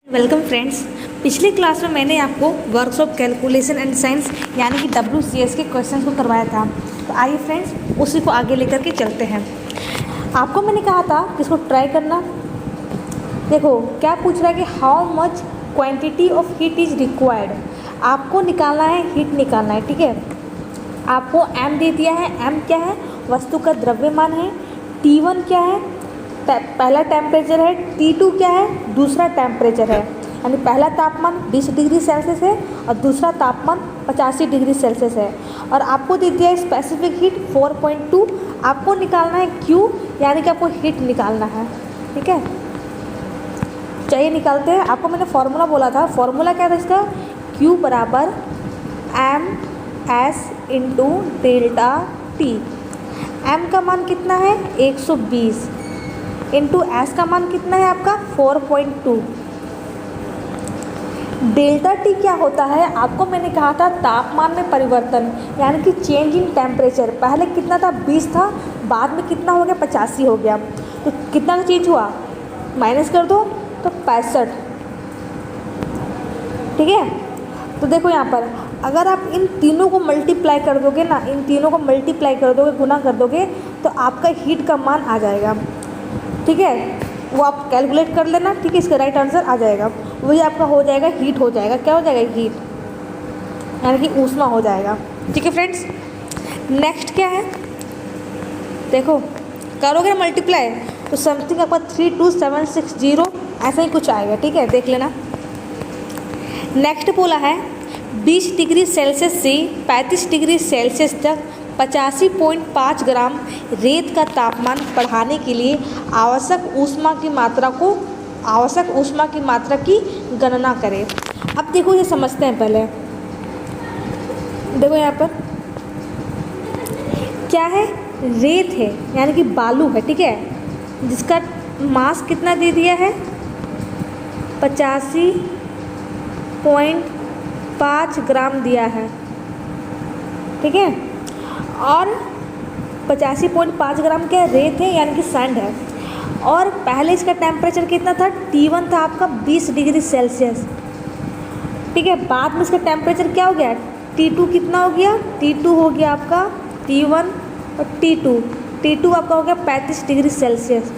Welcome friends. पिछले class में मैंने आपको works of calculation and science यानी कि WCS के क्वेश्चंस को करवाया था। तो आइए फ्रेंड्स उसी को आगे लेकर के चलते हैं। आपको मैंने कहा था कि इसको ट्राई करना। देखो क्या पूछ रहा है कि how much quantity of heat is required. आपको निकालना है, हीट निकालना है, ठीक है। आपको m दे दिया है। m क्या है? वस्तु का द्रव्यमान है। T1 क्या है? पहला टेम्परेचर है। T2 क्या है? दूसरा टेम्परेचर है। यानी पहला तापमान 20 डिग्री सेल्सियस है और दूसरा तापमान 85 डिग्री सेल्सियस है। और आपको दे दिया है स्पेसिफिक हीट 4.2। आपको निकालना है Q, यानी कि आपको हीट निकालना है, ठीक है। चलिए निकालते हैं। आपको मैंने फॉर्मूला बोला था। फॉर्मूला क्या था इसका? Q बराबर MS into delta T। M का मान कितना है? 120 इंटू S का मान कितना है आपका? 4.2। डेल्टा T क्या होता है? आपको मैंने कहा था तापमान में परिवर्तन, यानी कि चेंज इन टेम्परेचर। पहले कितना था? 20 था, बाद में कितना हो गया? 85 हो गया। तो कितना चेंज हुआ? माइनस कर दो तो 65, ठीक है। तो देखो यहाँ पर अगर आप इन तीनों को मल्टीप्लाई कर दोगे ना, इन तीनों को मल्टीप्लाई कर दोगे, गुना कर दोगे, तो आपका हीट का मान आ जाएगा, ठीक है। वो आप कैलकुलेट कर लेना, ठीक है। इसका राइट आंसर आ जाएगा। वही आपका हो जाएगा, हीट हो जाएगा। क्या हो जाएगा? हीट, यानी कि ऊष्मा हो जाएगा, ठीक है फ्रेंड्स। नेक्स्ट क्या है? देखो करोगे ना मल्टीप्लाई तो समथिंग आपका 32760 ऐसा ही कुछ आएगा, ठीक है। देख लेना। नेक्स्ट बोला है 20 डिग्री सेल्सियस से 35 डिग्री सेल्सियस तक 85.5 ग्राम रेत का तापमान बढ़ाने के लिए आवश्यक ऊष्मा की मात्रा की गणना करें। अब देखो ये समझते हैं पहले। देखो यहाँ पर क्या है? रेत है, यानी कि बालू है, ठीक है, जिसका मास कितना दे दिया है? 85.5 ग्राम दिया है, ठीक है। और 85.5 ग्राम क्या है? रेत है, यानी कि सैंड है। और पहले इसका टेम्परेचर कितना था? T1 था आपका 20 डिग्री सेल्सियस, ठीक है। बाद में इसका टेम्परेचर क्या हो गया? T2 कितना हो गया? T2 हो गया आपका T1 और T2 आपका हो गया 35 डिग्री सेल्सियस।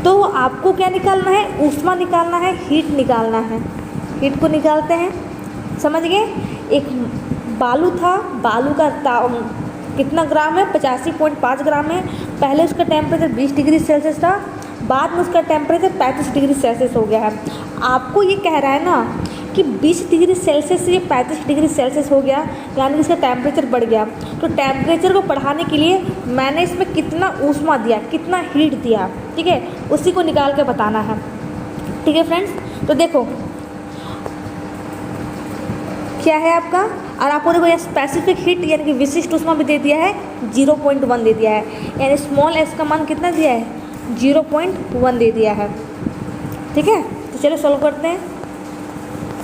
तो आपको क्या निकालना है? ऊष्मा निकालना है, हीट निकालना है। हीट को निकालते हैं, समझ गए। एक बालू था, बालू का कितना ग्राम है? 85.5 ग्राम है। पहले उसका टेम्परेचर 20 डिग्री सेल्सियस था, बाद में उसका टेम्परेचर 35 डिग्री सेल्सियस हो गया है। आपको ये कह रहा है ना कि 20 डिग्री सेल्सियस से ये 35 डिग्री सेल्सियस हो गया, यानी कि इसका टेम्परेचर बढ़ गया। तो टेम्परेचर को बढ़ाने के लिए मैंने इसमें कितना ऊष्मा दिया, कितना हीट दिया, ठीक है, उसी को निकाल के बताना है, ठीक है फ्रेंड्स। तो देखो क्या है आपका, और आपको देखो ये स्पेसिफिक हीट यानी कि विशिष्ट ऊष्मा भी दे दिया है, 0.1 दे दिया है, यानी स्मॉल s का मान कितना दिया है? 0.1 दे दिया है, ठीक है। तो चलो सॉल्व करते हैं।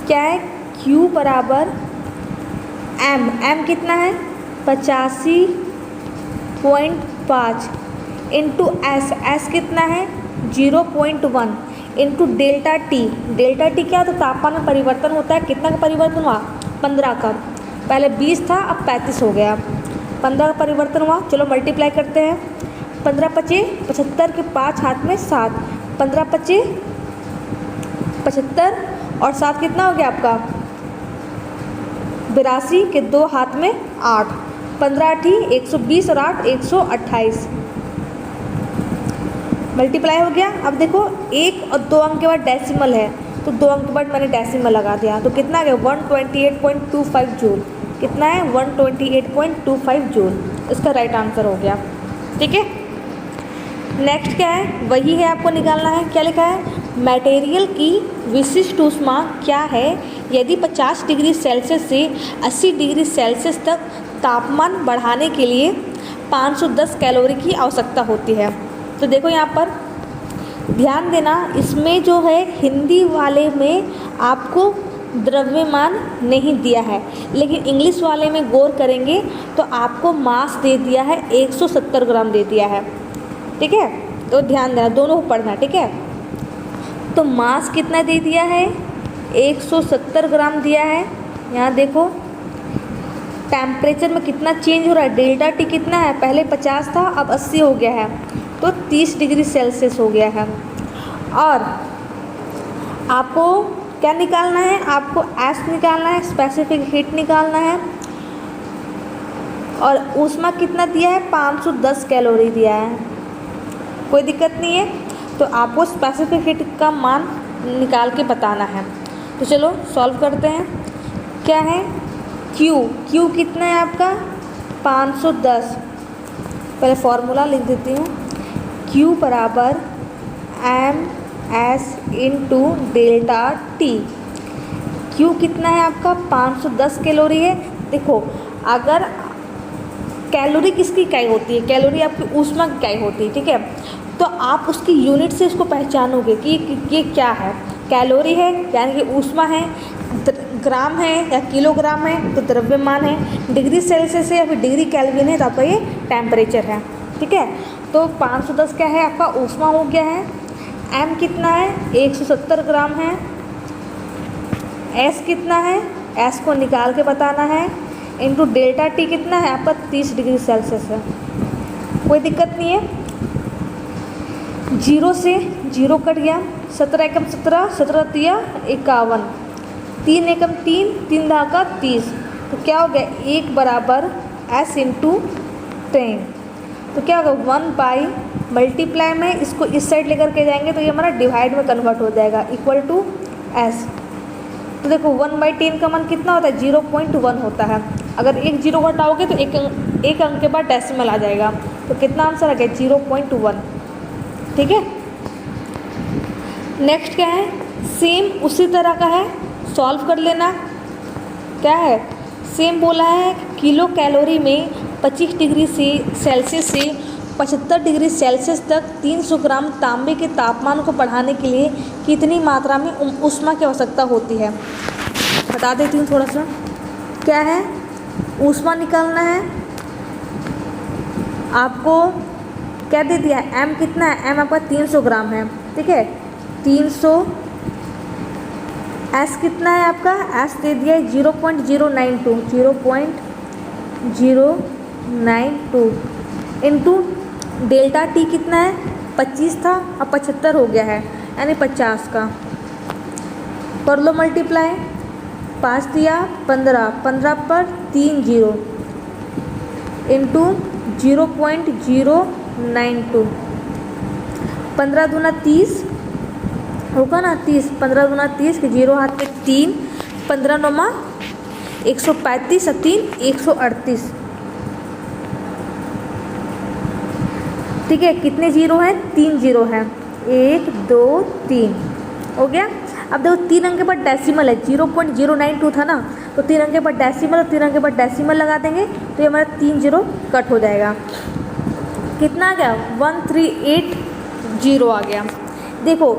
क्या है? Q बराबर m कितना है? 85.5 इंटू S कितना है? 0.1 इंटू डेल्टा T क्या? तो तापमान में परिवर्तन होता है। कितना का परिवर्तन हुआ? 15 का। पहले 20 था, अब 35 हो गया। 15 का परिवर्तन हुआ। चलो मल्टीप्लाई करते हैं। 15 पचे 75 के 5 हाथ में 7, 15 पचे 75 और 7 कितना हो गया आपका? 82 के 2 हाथ में 8, 15 8 120 और 8 128 मल्टीप्लाई हो गया। अब देखो 1 और 2 अंक के बाद डेसिमल है, तो 2 अंक के बाद मैंने डेसिमल लगा दिया। तो कितना आ गया? 128.25 जूल। कितना है? 128.25 जूल। इसका राइट आंसर हो गया, ठीक है। नेक्स्ट क्या है? वही है, आपको निकालना है। क्या लिखा है? मटेरियल की विशिष्ट ऊष्मा क्या है यदि 50 डिग्री सेल्सियस से 80 डिग्री सेल्सियस तक तापमान बढ़ाने के लिए 510 कैलोरी की आवश्यकता होती है। तो देखो यहाँ पर ध्यान देना, इसमें जो है हिंदी वाले में आपको द्रव्यमान नहीं दिया है, लेकिन इंग्लिश वाले में गौर करेंगे तो आपको मास दे दिया है, 170 ग्राम दे दिया है, ठीक है। तो ध्यान देना, दोनों को पढ़ना, ठीक है। तो मास कितना दे दिया है, 170 ग्राम दिया है। यहाँ देखो टेम्परेचर में कितना चेंज हो रहा है, डेल्टा टी कितना है, पहले 50 था अब 80 हो गया है, तो 30 डिग्री सेल्सियस हो गया है। और आपको क्या निकालना है, आपको एस निकालना है, स्पेसिफिक हीट निकालना है। और ऊष्मा कितना दिया है, 510 कैलोरी दिया है, कोई दिक्कत नहीं है। तो आपको स्पेसिफिक हीट का मान निकाल के बताना है। तो चलो सॉल्व करते हैं। क्या है, Q कितना है आपका 510। पहले फॉर्मूला लिख देती हूँ, Q बराबर MS into delta T. Q कितना है आपका 510 कैलोरी है। देखो अगर कैलोरी किसकी इकाई होती है, कैलोरी आपकी ऊष्मा की इकाई होती है, ठीक है। तो आप उसकी यूनिट से इसको पहचानोगे कि ये क्या है, कैलोरी है यानी कि ऊष्मा है, ग्राम है या किलोग्राम है तो द्रव्यमान है, डिग्री सेल्सियस है या फिर डिग्री केल्विन है तो आपका ये टेम्परेचर है, ठीक है। तो 510 क्या है आपका ऊष्मा हो गया है। M कितना है, 170 ग्राम है। S कितना है, S को निकाल के बताना है, इंटू डेल्टा टी कितना है आपका 30 डिग्री सेल्सियस है, कोई दिक्कत नहीं है। 0 से 0 कट गया, 17 एकम 17, 17 तिया 51, 3 एकम 3, 3 धागा 30। तो क्या हो गया, 1 बराबर S इंटू 10। तो क्या होगा 1 बाई मल्टीप्लाई में इसको इस साइड लेकर के जाएंगे तो ये हमारा डिवाइड में कन्वर्ट हो जाएगा, इक्वल टू S। तो देखो 1/10 का मान कितना होता है, 0.1 होता है। अगर एक 0 घटाओगे तो एक अंक के बाद डेसिमल आ जाएगा, तो कितना आंसर आ गया 0.1, ठीक है। नेक्स्ट क्या है, सेम उसी तरह का है, सॉल्व कर लेना। क्या है, सेम बोला है किलो कैलोरी में 25 डिग्री सेल्सियस से 75 डिग्री सेल्सियस तक 300 ग्राम तांबे के तापमान को बढ़ाने के लिए कितनी मात्रा में ऊष्मा की आवश्यकता होती है। बता देती हूँ थोड़ा सा। क्या है, ऊष्मा निकालना है, आपको क्या दे दिया है, M कितना है, M आपका 300 ग्राम है, ठीक है। 300, S कितना है आपका, S दे दिया है 0.092, 0.092 इंटू डेल्टा टी कितना है, 25 था अब 75 हो गया है यानी 50 का, कर लो मल्टीप्लाई, 5 दिया 15, 15 पर 3 0 इंटू 0.092, 15 दूना 30 होगा ना, 30, 15 दूना 30 के 0 हाथ पे 3, 15 नौमा 135 और 3 138, ठीक है। कितने जीरो हैं, 3 जीरो हैं, 1 2 3 हो गया। अब देखो 3 अंक के बाद डेसिमल है, 0.092 था ना, तो 3 अंक के बाद डेसिमल और 3 अंक के बाद डेसिमल लगा देंगे तो ये हमारा 3 जीरो कट हो जाएगा। कितना आ गया, 1380 आ गया। देखो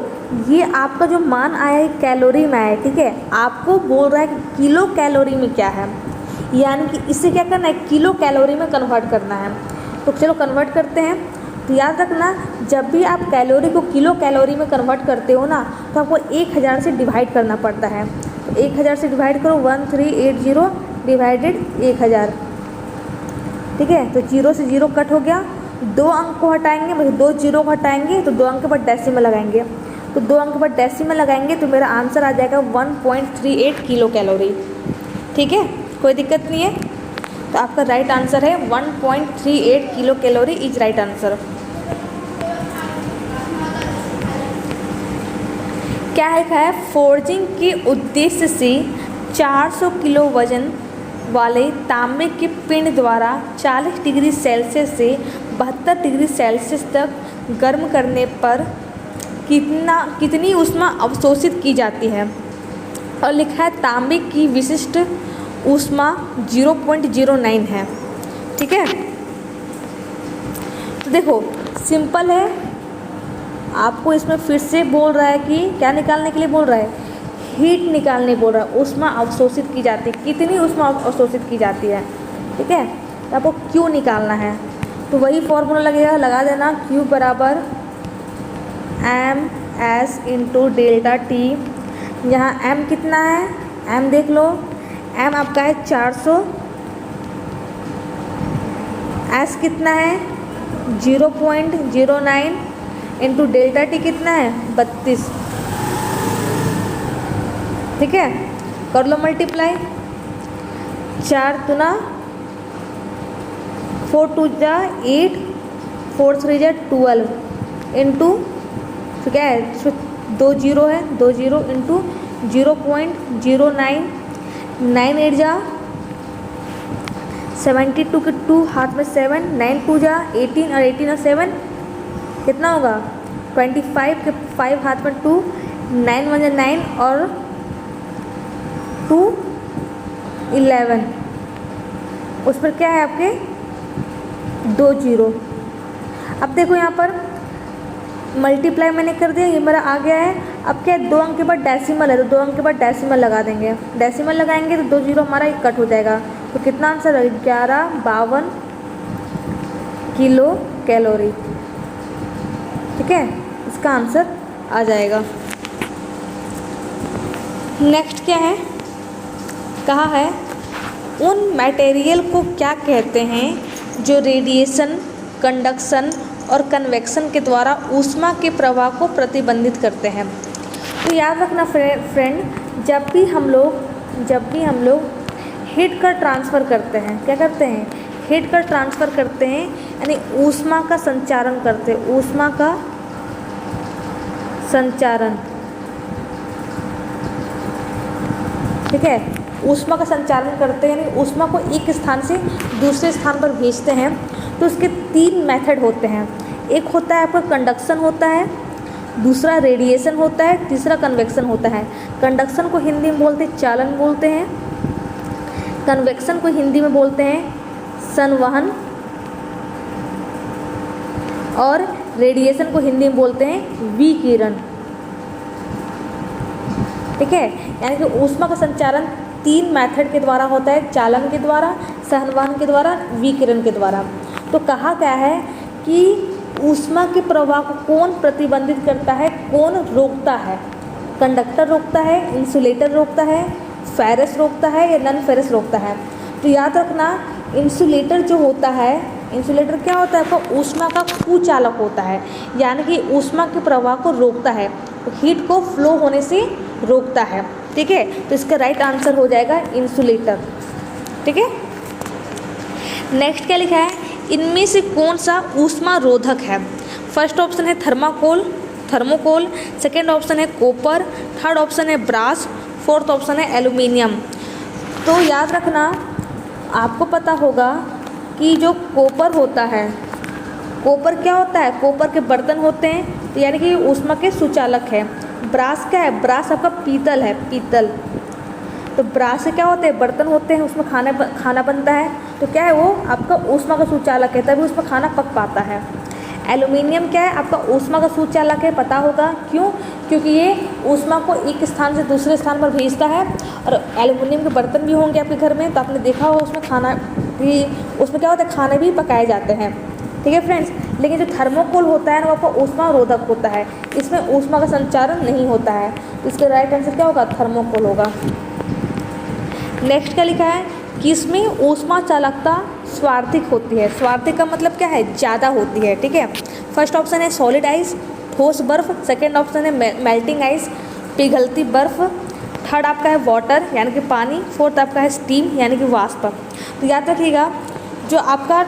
ये आपका जो मान आया है कैलोरी में आया है, ठीक है। आपको बोल रहा है कि किलो कैलोरी में क्या है, यानी कि इसे क्या करना है, किलो कैलोरी में कन्वर्ट करना है। तो चलो कन्वर्ट करते हैं। तो याद रखना, जब भी आप कैलोरी को किलो कैलोरी में कन्वर्ट करते हो ना, तो आपको 1000 से डिवाइड करना पड़ता है। तो 1000 से डिवाइड करो, 1380 डिवाइडेड 1000, ठीक है। तो 0 से 0 कट हो गया, 2 अंक को हटाएंगे, मतलब 2 जीरो को हटाएंगे तो 2 अंक के बाद डेसिमल लगाएंगे, तो 2 अंक के बाद डेसिमल लगाएंगे तो मेरा आंसर आ जाएगा 1.38 किलो कैलोरी, ठीक है, कोई दिक्कत नहीं है। तो आपका राइट आंसर है 1.38 kilo calorie is right answer. क्या है, फोर्जिंग के उद्देश्य से 400 किलो वजन वाले तांबे के पिंड द्वारा 40 डिग्री सेल्सियस से 72 डिग्री सेल्सियस तक गर्म करने पर कितनी ऊष्मा अवशोषित की जाती है। और लिखा है तांबे की विशिष्ट ऊष्मा 0.09 है, ठीक है। तो देखो सिंपल है, आपको इसमें फिर से बोल रहा है कि क्या निकालने के लिए बोल रहा है, हीट निकालने बोल रहा है, ऊष्मा अवशोषित की जाती है, कितनी ऊष्मा अवशोषित की जाती है, ठीक है। तो आपको क्यू निकालना है, तो वही फॉर्मूला लगेगा, लगा देना, क्यू बराबर M S into delta T. यहाँ एम कितना है, एम देख लो, एम आपका है 400, एस कितना है 0.09 इंटू डेल्टा टी कितना है 32। ठीक है, कर लो मल्टीप्लाई, 4 दूना 4 2 जा 8, 4 3 जा 12 इंटू तो क्या है, 2 जीरो है, 2 जीरो इंटू 0.09, 9 8 जा 72 के 2 हाथ में 7, 9 2 जा 18 और 18 और 7 कितना होगा 25 के 5 हाथ में 2, 9 1 जा 9 और 2 11, उस पर क्या है आपके 2 जीरो। अब देखो यहाँ पर मल्टीप्लाई मैंने कर दिया, ये मेरा आ गया है। अब क्या है 2 अंक के बाद डेसिमल है, तो 2 अंक के बाद डेसिमल लगा देंगे, डेसिमल लगाएंगे तो 2 जीरो हमारा एक कट हो जाएगा। तो कितना आंसर है 1152 किलो कैलोरी। ठीक है, इसका आंसर आ जाएगा। नेक्स्ट क्या है, कहा है उन मटेरियल को क्या कहते हैं जो रेडिएशन, कंडक्शन और कन्वेक्शन के द्वारा ऊष्मा के प्रवाह को प्रतिबंधित करते हैं। तो याद रखना फ्रेंड, जब भी हम लोग हीट का ट्रांसफ़र करते हैं, क्या करते हैं, हीट का ट्रांसफ़र करते हैं, यानी ऊष्मा का संचारण करते हैं, ऊष्मा का संचारण। ठीक है, ऊष्मा का संचालन करते हैं, यानी ऊष्मा को एक स्थान से दूसरे स्थान पर भेजते हैं। तो उसके 3 मेथड होते हैं, एक होता है आपका कंडक्शन होता है, दूसरा रेडिएशन होता है, तीसरा कन्वेक्शन होता है। कंडक्शन को हिंदी में बोलते हैं चालन बोलते हैं, कन्वेक्शन को हिंदी में बोलते हैं संवहन, और रेडिएशन को हिंदी में बोलते हैं विकिरण। ठीक है, यानी कि ऊष्मा का संचारण 3 मेथड के द्वारा होता है, चालन के द्वारा, संवहन के द्वारा, विकिरण के द्वारा। तो कहा क्या है कि ऊष्मा के प्रवाह को कौन प्रतिबंधित करता है, कौन रोकता है, कंडक्टर रोकता है, इंसुलेटर रोकता है, फेरस रोकता है या नॉन फेरस रोकता है। तो याद रखना, इंसुलेटर जो होता है, इंसुलेटर क्या होता है, आपका ऊष्मा का कुचालक होता है, यानी कि ऊष्मा के प्रवाह को रोकता है, तो हीट को फ्लो होने से रोकता है। ठीक है, तो इसका राइट आंसर हो जाएगा इंसुलेटर। ठीक है, नेक्स्ट क्या लिखा है, इनमें से कौन सा ऊष्मा रोधक है। फर्स्ट ऑप्शन है थर्मोकोल, सेकेंड ऑप्शन है कॉपर, थर्ड ऑप्शन है ब्रास, फोर्थ ऑप्शन है एल्यूमिनियम। तो याद रखना, आपको पता होगा कि जो कॉपर होता है, कॉपर क्या होता है, कॉपर के बर्तन होते हैं, तो यानी कि ऊष्मा के सुचालक है। ब्रास क्या है, ब्रास आपका पीतल है, पीतल। तो ब्रास से क्या होते हैं, बर्तन होते हैं, उसमें खाना बनता है, तो क्या है वो आपका ऊष्मा का सुचालक है, तभी उसमें खाना पक पाता है। एल्यूमिनियम क्या है, आपका ऊष्मा का सुचालक है, पता होगा क्यों, क्योंकि ये ऊष्मा को एक स्थान से दूसरे स्थान पर भेजता है। और एल्यूमिनियम के बर्तन भी होंगे आपके घर में, तो आपने देखा होगा उसमें खाना भी, उसमें क्या होता है, खाने भी पकाए जाते हैं। ठीक है फ्रेंड्स, लेकिन जो थर्मोकोल होता है ना, वो आपका ऊष्मा रोधक होता है, इसमें ऊष्मा का संचारण नहीं होता है। तो इसका राइट आंसर क्या होगा, थर्मोकोल होगा। नेक्स्ट क्या लिखा है कि इसमें ऊष्मा चालकता स्वार्थिक होती है। स्वार्थिक का मतलब क्या है, ज़्यादा होती है। ठीक है, फर्स्ट ऑप्शन है सॉलिड आइस, ठोस बर्फ, सेकेंड ऑप्शन है मेल्टिंग आइस, पिघलती बर्फ, थर्ड आपका है वाटर यानी कि पानी, फोर्थ आपका है स्टीम यानी कि वाष्प। तो याद रखिएगा, जो आपका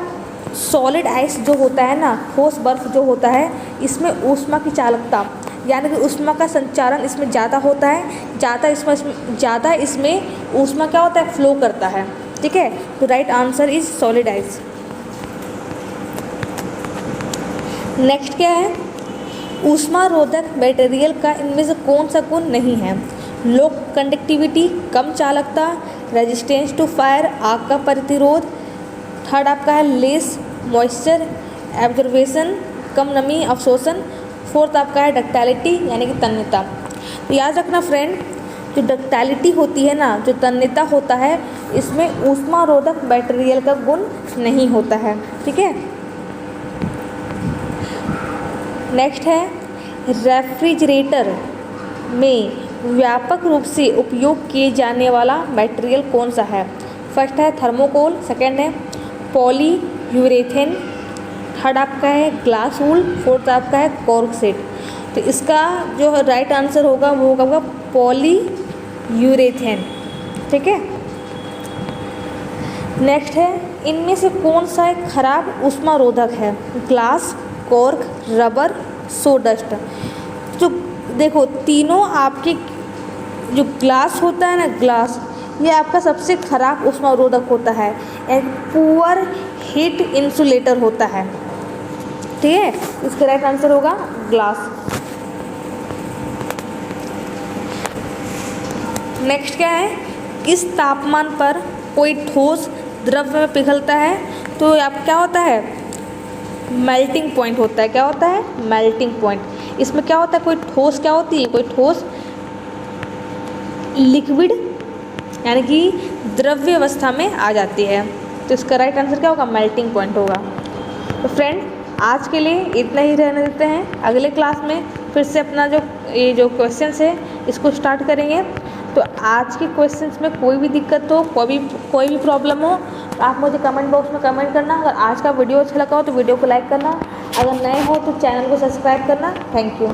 सॉलिड आइस जो होता है ना, ठोस बर्फ जो होता है, इसमें ऊष्मा की चालकता यानी कि ऊष्मा का संचारण इसमें ज़्यादा होता है, ज़्यादा इसमें ऊष्मा क्या होता है, फ्लो करता है। ठीक है, तो right answer is solid ice. Next क्या है, ऊष्मा रोधक मटेरियल का इनमें से कौन सा गुण नहीं है। लो कंडक्टिविटी, कम चालकता, रेजिस्टेंस टू फायर, आग का प्रतिरोध, थर्ड आपका है लेस मॉइस्चर एब्जॉर्बेशन, कम नमी अवशोषण, फोर्थ आपका है डक्टाइलिटी यानी कि तन्यता। तो याद रखना फ्रेंड, जो डक्टाइलिटी होती है ना, जो तन्यता होता है, इसमें ऊष्मा रोधक मटेरियल का गुण नहीं होता है। ठीक है, नेक्स्ट है रेफ्रिजरेटर में व्यापक रूप से उपयोग किए जाने वाला मटेरियल कौन सा है? फर्स्ट है थर्मोकोल, सेकंड है पॉलीयूरेथेन, थर्ड आपका है ग्लास वूल, फोर्थ आपका है कॉर्क शीट। तो इसका जो राइट आंसर होगा वो होगा पॉलीयूरेथेन। ठीक है। नेक्स्ट है, इनमें से कौन सा एक खराब ऊष्मारोधक है? Glass, cork, rubber, sawdust. जो देखो तीनों आपके जो ग्लास होता है ना, ग्लास ये आपका सबसे खराब ऊष्मारोधक होता है एंड पुअर हीट इंसुलेटर होता है। ठीक है, इसका राइट आंसर होगा ग्लास। नेक्स्ट क्या है, किस तापमान पर कोई ठोस द्रव्य में पिघलता है? तो आप क्या होता है, मेल्टिंग पॉइंट होता है। क्या होता है? Melting point. इसमें क्या होता है, कोई ठोस क्या होती है, कोई ठोस लिक्विड यानी कि द्रव्य अवस्था में आ जाती है। तो इसका राइट आंसर क्या होगा? मेल्टिंग पॉइंट होगा। तो फ्रेंड आज के लिए इतना ही रहने देते हैं। अगले क्लास में फिर से अपना ये जो क्वेश्चंस है इसको स्टार्ट करेंगे। तो आज के क्वेश्चंस में कोई भी दिक्कत हो, कोई भी प्रॉब्लम हो तो आप मुझे कमेंट बॉक्स में कमेंट करना। अगर आज का वीडियो अच्छा लगा हो तो वीडियो को लाइक करना, अगर नए हो तो चैनल को सब्सक्राइब करना। Thank you.